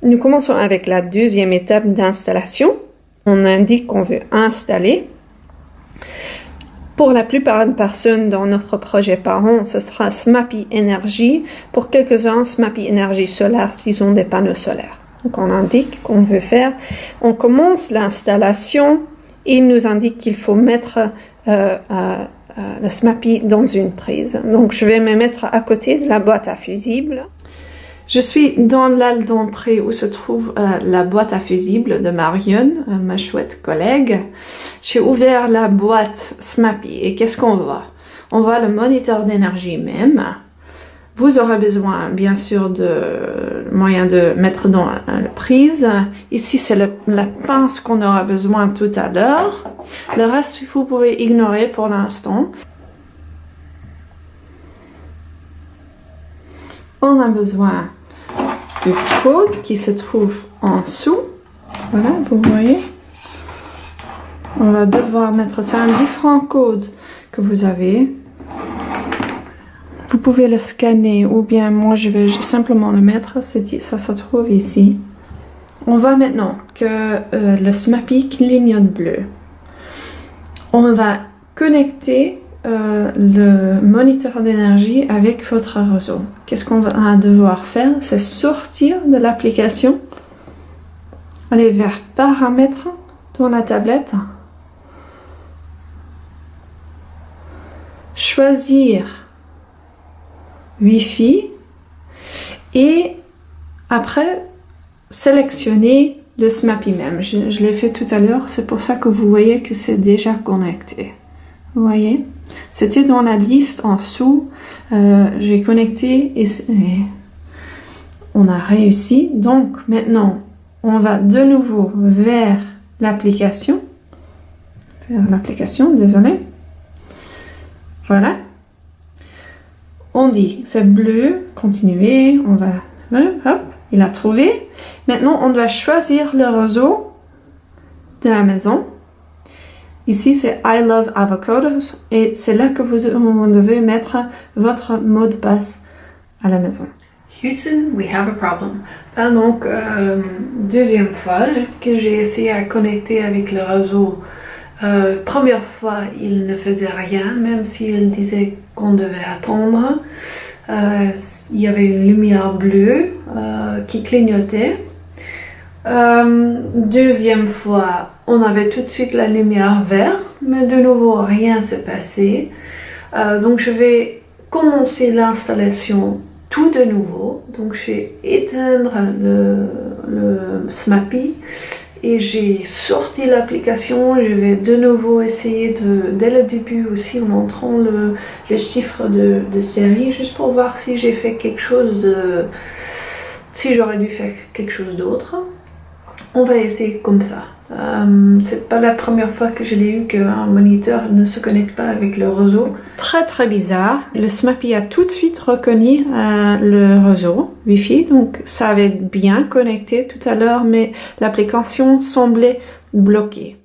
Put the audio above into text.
Nous commençons avec la deuxième étape d'installation. On indique qu'on veut installer. Pour la plupart des personnes dans notre projet parent, ce sera SMAPI Énergie. Pour quelques-uns, SMAPI Énergie solaire s'ils ont des panneaux solaires. Donc on indique qu'on veut faire. On commence l'installation et il nous indique qu'il faut mettre le SMAPI dans une prise. Donc je vais me mettre à côté de la boîte à fusibles. Je suis dans l'aile d'entrée où se trouve la boîte à fusibles de Marion, ma chouette collègue. J'ai ouvert la boîte SMAPI et qu'est-ce qu'on voit? On voit le moniteur d'énergie même. Vous aurez besoin bien sûr de moyens de mettre dans la prise. Ici c'est la pince qu'on aura besoin tout à l'heure. Le reste vous pouvez ignorer pour l'instant. On a besoin du code qui se trouve en dessous. Voilà, vous voyez. On va devoir mettre ça en différents codes que vous avez. Vous pouvez le scanner ou bien moi je vais simplement le mettre. Ça se trouve ici. On voit maintenant que le SMAPI clignote bleu. On va connecter le moniteur d'énergie avec votre réseau. Qu'est-ce qu'on va devoir faire? C'est sortir de l'application, aller vers paramètres dans la tablette, choisir Wi-Fi et après sélectionner le SMAPI même. Je l'ai fait tout à l'heure, c'est pour ça que vous voyez que c'est déjà connecté. Vous voyez? C'était dans la liste en dessous. J'ai connecté et on a réussi. Donc maintenant, on va de nouveau vers l'application. Désolé. Voilà. On dit c'est bleu, continuer. On va, hop, il a trouvé. Maintenant, on doit choisir le réseau de la maison. Ici, c'est I love avocados et c'est là que vous devez mettre votre mot de passe à la maison. Houston, we have a problem. Donc, deuxième fois que j'ai essayé à connecter avec le réseau. Première fois, il ne faisait rien, même s'il disait qu'on devait attendre. Il y avait une lumière bleue qui clignotait. Deuxième fois, on avait tout de suite la lumière verte, mais de nouveau rien s'est passé. Donc je vais commencer l'installation tout de nouveau. Donc j'ai éteindre le SMAPI et j'ai sorti l'application. Je vais de nouveau essayer dès le début aussi en montrant le chiffre de série, juste pour voir si j'ai fait quelque chose si j'aurais dû faire quelque chose d'autre. On va essayer comme ça. C'est pas la première fois que je l'ai eu qu'un moniteur ne se connecte pas avec le réseau. Très très bizarre. Le SMAPI a tout de suite reconnu le réseau Wi-Fi, donc ça avait bien connecté tout à l'heure, mais l'application semblait bloquée.